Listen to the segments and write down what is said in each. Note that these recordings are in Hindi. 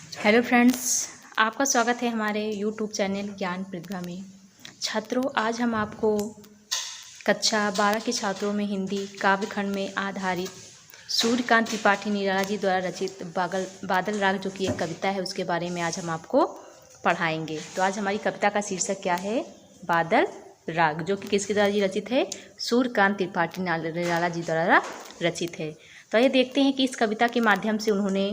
हेलो फ्रेंड्स, आपका स्वागत है हमारे यूट्यूब चैनल ज्ञान प्रतिभा में। छात्रों, आज हम आपको कक्षा 12 के छात्रों में हिंदी काव्य खंड में आधारित सूर्यकांत त्रिपाठी निराला जी द्वारा रचित बादल राग जो कि एक कविता है, उसके बारे में आज हम आपको पढ़ाएंगे। तो आज हमारी कविता का शीर्षक क्या है? बादल राग, जो कि किसके द्वारा जी रचित है? सूर्यकांत त्रिपाठी निराला जी द्वारा रचित है। तो आइए देखते हैं कि इस कविता के माध्यम से उन्होंने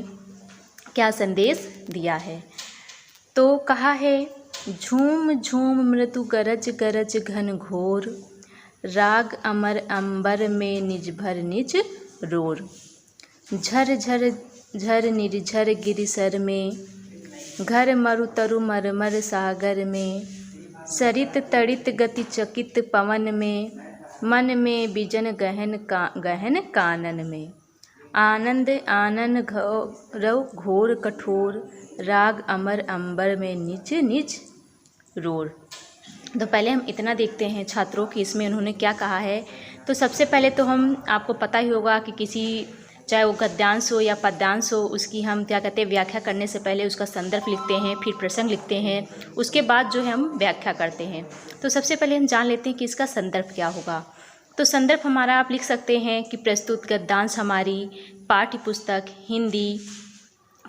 क्या संदेश दिया है। तो कहा है, झूम झूम मृदु गरज गरज घन घोर, राग अमर अंबर में निज भर निज रोर। झर झर झर निर्झर गिरिसर में, घर मरु तरु मरमर सागर में। सरित तड़ित गति चकित पवन में, मन में बिजन गहन कानन में। आनंद आनन घोरव घोर कठोर, राग अमर अंबर में निज निज रोर। तो पहले हम इतना देखते हैं छात्रों कि इसमें उन्होंने क्या कहा है। तो सबसे पहले तो हम आपको पता ही होगा कि किसी चाहे वो गद्यांश हो या पद्यांश हो, उसकी हम क्या कहते हैं, व्याख्या करने से पहले उसका संदर्भ लिखते हैं, फिर प्रसंग लिखते हैं, उसके बाद जो है हम व्याख्या करते हैं। तो सबसे पहले हम जान लेते हैं कि इसका संदर्भ क्या होगा। तो संदर्भ हमारा आप लिख सकते हैं कि प्रस्तुत गद्यांश हमारी पाठ्य पुस्तक हिंदी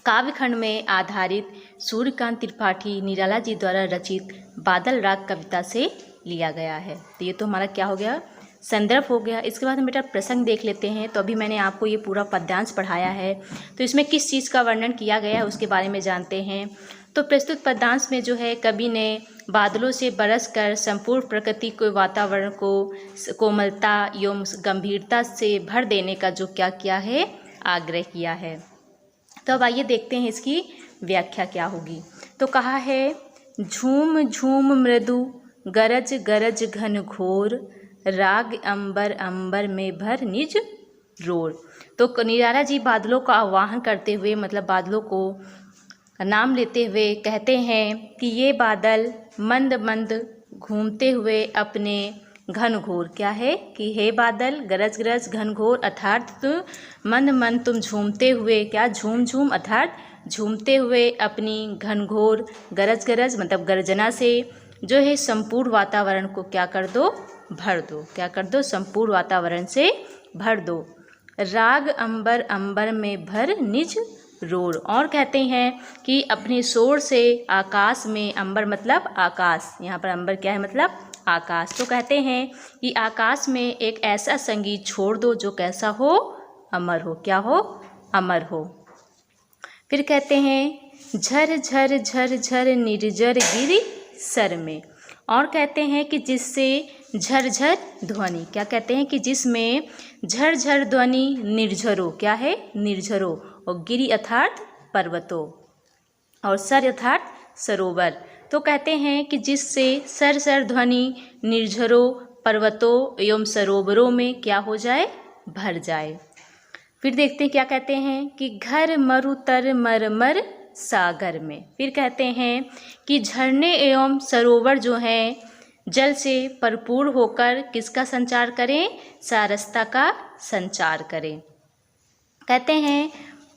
काव्य खंड में आधारित सूर्यकांत त्रिपाठी निराला जी द्वारा रचित बादल राग कविता से लिया गया है। तो ये तो हमारा क्या हो गया? संदर्भ हो गया। इसके बाद हम बेटा प्रसंग देख लेते हैं। तो अभी मैंने आपको ये पूरा पद्यांश पढ़ाया है, तो इसमें किस चीज़ का वर्णन किया गया है उसके बारे में जानते हैं। तो प्रस्तुत पद्यांश में जो है, कवि ने बादलों से बरस कर संपूर्ण प्रकृति के वातावरण को कोमलता एवं गंभीरता से भर देने का जो क्या किया है, आग्रह किया है। तो अब आइए देखते हैं इसकी व्याख्या क्या होगी। तो कहा है, झूम झूम मृदु गरज गरज घन घोर, राग अंबर अंबर में भर निज रोर। तो निराला जी बादलों का आह्वान करते हुए, मतलब बादलों को नाम लेते हुए कहते हैं कि ये बादल मंद मंद घूमते हुए अपने घन घोर, क्या है कि हे बादल गरज गरज घन घोर, अर्थात मंद मंद तुम झूमते हुए, क्या झूम झूम अर्थात झूमते हुए अपनी घनघोर गरज गरज मतलब गर्जना से जो है संपूर्ण वातावरण को क्या कर दो? भर दो। क्या कर दो? संपूर्ण वातावरण से भर दो। राग अंबर अंबर में भर निज रोर। और कहते हैं कि अपने शोर से आकाश में, अंबर मतलब आकाश, यहाँ पर अंबर क्या है मतलब आकाश। तो कहते हैं कि आकाश में एक ऐसा संगीत छोड़ दो जो कैसा हो? अमर हो। क्या हो? अमर हो। फिर कहते हैं, झर झर झर झर निर्जर गिरि सर में। और कहते हैं कि जिससे झरझर ध्वनि, क्या कहते हैं कि जिसमें झरझर ध्वनि निर्झरो, क्या है? निर्झरो। और गिरि अर्थात पर्वतों, और सर अर्थात सरोवर। तो कहते हैं कि जिससे सर सर ध्वनि निर्झरों पर्वतों एवं सरोवरों में क्या हो जाए? भर जाए। फिर देखते हैं क्या कहते हैं कि घर मरु तर मरमर सागर में। फिर कहते हैं कि झरने एवं सरोवर जो हैं जल से भरपूर होकर किसका संचार करें? सारसता का संचार करें। कहते हैं,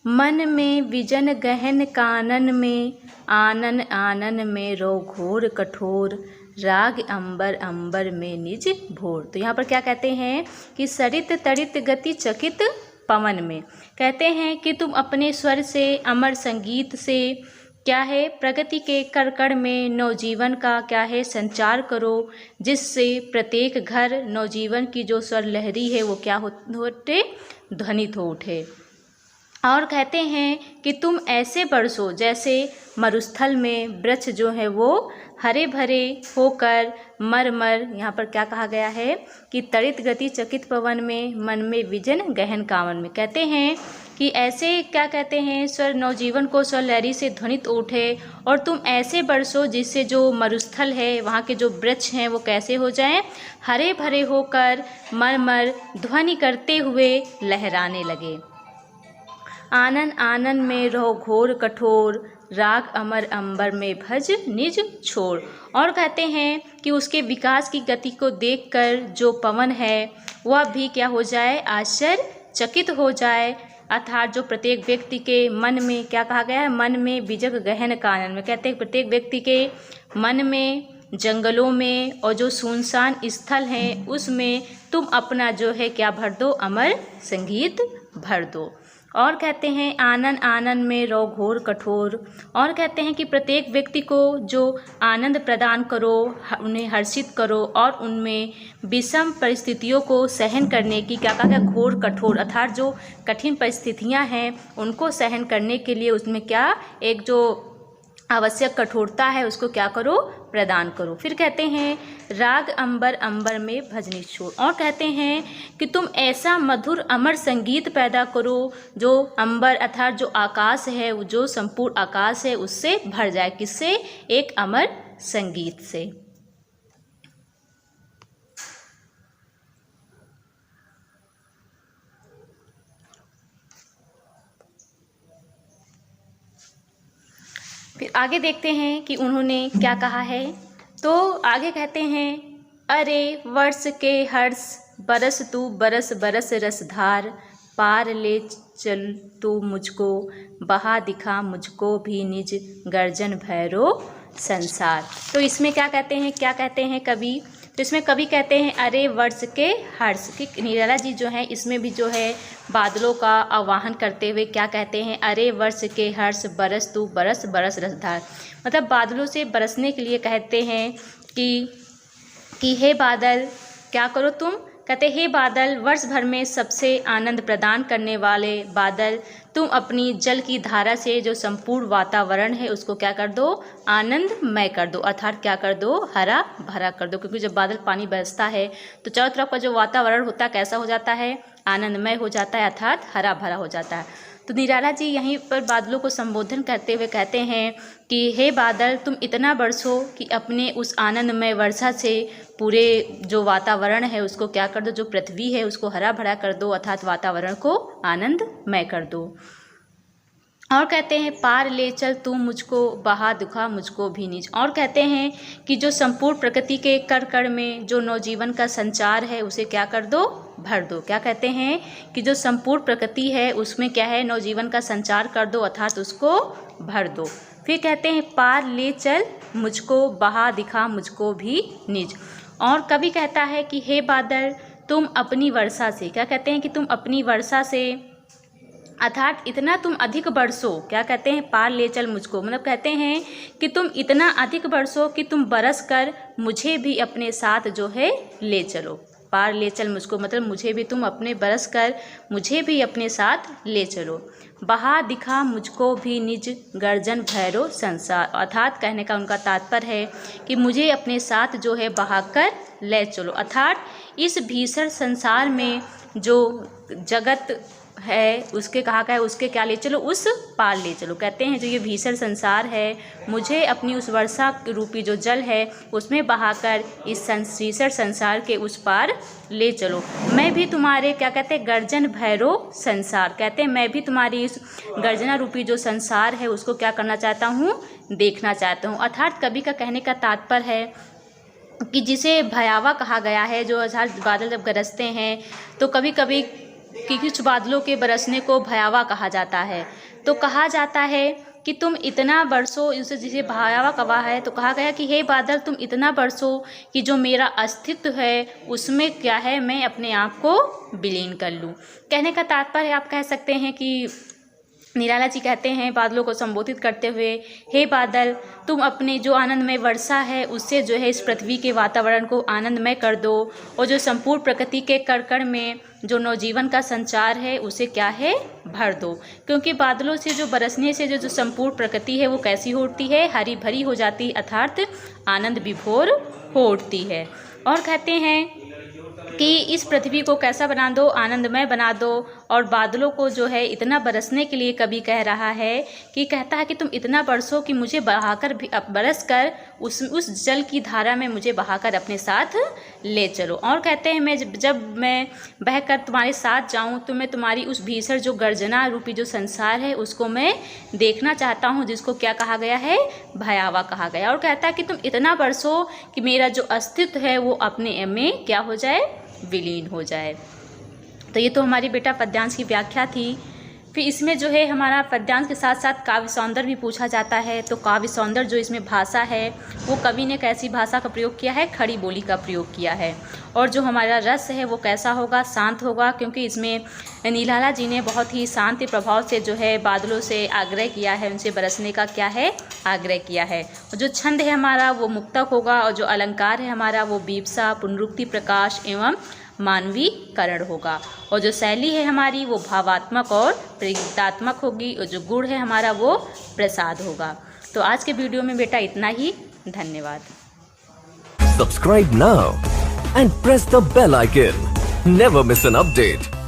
मन में विजन गहन कानन में, आनन आनन में रो घोर कठोर, राग अंबर अंबर में निज भोर। तो यहाँ पर क्या कहते हैं कि सरित तड़ित गति चकित पवन में। कहते हैं कि तुम अपने स्वर से, अमर संगीत से क्या है, प्रगति के कड़कड़ में नवजीवन का क्या है, संचार करो, जिससे प्रत्येक घर नवजीवन की जो स्वर लहरी है वो क्या होते? ध्वनित हो उठे। और कहते हैं कि तुम ऐसे बरसो जैसे मरुस्थल में वृक्ष जो है वो हरे भरे होकर मरमर, यहाँ पर क्या कहा गया है कि तड़ित गति चकित पवन में, मन में विजन गहन कावन में। कहते हैं कि ऐसे क्या कहते हैं, स्वर नवजीवन को स्वर लहरी से ध्वनित उठे, और तुम ऐसे बरसो जिससे जो मरुस्थल है, वहाँ के जो वृक्ष हैं वो कैसे हो जाएं? हरे भरे होकर मरमर ध्वनि करते हुए लहराने लगे। आनन आनन में रहो घोर कठोर, राग अमर अंबर में भज निज छोर। और कहते हैं कि उसके विकास की गति को देखकर जो पवन है वह भी क्या हो जाए? आश्चर्यचकित हो जाए, अर्थात जो प्रत्येक व्यक्ति के मन में, क्या कहा गया है, मन में बिजग गहन कानन में, कहते हैं प्रत्येक व्यक्ति के मन में, जंगलों में और जो सुनसान स्थल हैं उसमें तुम अपना जो है क्या भर दो, अमर संगीत भर दो। और कहते हैं आनन आनन में रहो घोर कठोर, और कहते हैं कि प्रत्येक व्यक्ति को जो आनंद प्रदान करो, उन्हें हर्षित करो और उनमें विषम परिस्थितियों को सहन करने की, क्या कहा गया, घोर कठोर, अर्थात जो कठिन परिस्थितियां हैं उनको सहन करने के लिए उसमें क्या एक जो आवश्यक कठोरता है उसको क्या करो, प्रदान करो। फिर कहते हैं राग अंबर अंबर में भजनी छोड़, और कहते हैं कि तुम ऐसा मधुर अमर संगीत पैदा करो जो अंबर अर्थात जो आकाश है, जो संपूर्ण आकाश है उससे भर जाए, किससे, एक अमर संगीत से। फिर आगे देखते हैं कि उन्होंने क्या कहा है। तो आगे कहते हैं अरे वर्ष के हर्ष बरस तू बरस बरस रसधार, पार ले चल तू मुझको बहा दिखा मुझको भी निज गर्जन भैरो संसार। तो इसमें क्या कहते हैं, क्या कहते हैं कवि, तो इसमें कवि कहते हैं अरे वर्ष के हर्ष, कि निराला जी जो है इसमें भी जो है बादलों का आवाहन करते हुए क्या कहते हैं, अरे वर्ष के हर्ष बरस तू बरस बरस रसधार, मतलब बादलों से बरसने के लिए कहते हैं कि हे बादल क्या करो तुम, कहते हे बादल वर्ष भर में सबसे आनंद प्रदान करने वाले बादल, तुम अपनी जल की धारा से जो संपूर्ण वातावरण है उसको क्या कर दो, आनंदमय कर दो, अर्थात क्या कर दो, हरा भरा कर दो। क्योंकि जब बादल पानी बरसता है तो चारों तरफ का जो वातावरण होता है कैसा हो जाता है, आनंदमय हो जाता है, अर्थात हरा भरा हो जाता है। तो निराला जी यहीं पर बादलों को संबोधन करते हुए कहते हैं कि हे बादल तुम इतना बरसो कि अपने उस आनंदमय वर्षा से पूरे जो वातावरण है उसको क्या कर दो, जो पृथ्वी है उसको हरा भरा कर दो, अर्थात वातावरण को आनंदमय कर दो। और कहते हैं पार ले चल तू मुझको बहा दिखा मुझको भी निज, और कहते हैं कि जो संपूर्ण प्रकृति के कण कण में जो नवजीवन का संचार है उसे क्या कर दो, भर दो। क्या कहते हैं कि जो संपूर्ण प्रकृति है उसमें क्या है, नवजीवन का संचार कर दो, अर्थात उसको भर दो। फिर कहते हैं पार ले चल मुझको बहा दिखा मुझको भी निज, और कवि कहता है कि हे बादल तुम अपनी वर्षा से, क्या कहते हैं कि तुम अपनी वर्षा से, अर्थात इतना तुम अधिक बरसो, क्या कहते हैं, पार ले चल मुझको, मतलब कहते हैं कि तुम इतना अधिक बरसो कि तुम बरस कर मुझे भी अपने साथ जो है ले चलो। पार ले चल मुझको मतलब मुझे भी तुम अपने बरस कर मुझे भी अपने साथ ले चलो। बहा दिखा मुझको भी निज गर्जन भैरो संसार, अर्थात कहने का उनका तात्पर्य है कि मुझे अपने साथ जो है बहा कर ले चलो, अर्थात इस भीषण संसार में जो जगत है उसके कहा गया है उसके क्या ले चलो, उस पार ले चलो। कहते हैं जो ये भीषण संसार है मुझे अपनी उस वर्षा रूपी जो जल है उसमें बहाकर इस भीषण संसार के उस पार ले चलो। मैं भी तुम्हारे, क्या कहते हैं, गर्जन भैरो संसार, कहते हैं मैं भी तुम्हारी इस गर्जना रूपी जो संसार है उसको क्या करना चाहता हूँ, देखना चाहता हूँ। अर्थात कवि का कहने का तात्पर्य है कि जिसे भयावह कहा गया है, जो बादल जब गरजते हैं तो कभी कभी कि कुछ बादलों के बरसने को भयावह कहा जाता है, तो कहा जाता है कि तुम इतना बरसो, उसे जिसे भयावह कहा है तो कहा गया कि हे बादल तुम इतना बरसो कि जो मेरा अस्तित्व है उसमें क्या है, मैं अपने आप को विलीन कर लूँ। कहने का तात्पर्य आप कह सकते हैं कि निराला जी कहते हैं बादलों को संबोधित करते हुए, हे बादल तुम अपने जो आनंदमय वर्षा है उससे जो है इस पृथ्वी के वातावरण को आनंदमय कर दो, और जो संपूर्ण प्रकृति के कण कण में जो नवजीवन का संचार है उसे क्या है, भर दो। क्योंकि बादलों से जो बरसने से जो संपूर्ण प्रकृति है वो कैसी हो उठती है, हरी भरी हो जाती है, अर्थात आनंद विभोर हो उठती है। और कहते हैं कि इस पृथ्वी को कैसा बना दो, आनंदमय बना दो। और बादलों को जो है इतना बरसने के लिए कवि कह रहा है कि कहता है कि तुम इतना बरसो कि मुझे बहाकर भी बरस कर उस जल की धारा में मुझे बहाकर अपने साथ ले चलो। और कहते हैं मैं जब मैं बहकर तुम्हारे साथ जाऊं तो मैं तुम्हारी उस भीषण जो गर्जना रूपी जो संसार है उसको मैं देखना चाहता हूं, जिसको क्या कहा गया है, भयावह कहा गया। और कहता है कि तुम इतना बरसो कि मेरा जो अस्तित्व है वो अपने में क्या हो जाए, विलीन हो जाए। तो ये तो हमारी बेटा पद्यांश की व्याख्या थी। फिर इसमें जो है हमारा पद्यांश के साथ साथ काव्य सौंदर्य भी पूछा जाता है। तो काव्य सौंदर्य जो इसमें भाषा है वो कवि ने कैसी भाषा का प्रयोग किया है, खड़ी बोली का प्रयोग किया है। और जो हमारा रस है वो कैसा होगा, शांत होगा, क्योंकि इसमें नीलाला जी ने बहुत ही शांति प्रभाव से जो है बादलों से आग्रह किया है, उनसे बरसने का क्या है, आग्रह किया है। और जो छंद है हमारा वो मुक्तक होगा, और जो अलंकार है हमारा वो बीपसा, पुनरुक्ति, प्रकाश एवं मानवीकरण होगा। और जो शैली है हमारी वो भावात्मक और प्रगीतात्मक होगी, और जो गुण है हमारा वो प्रसाद होगा। तो आज के वीडियो में बेटा इतना ही। धन्यवाद। Subscribe now and press the bell icon. Never miss an update.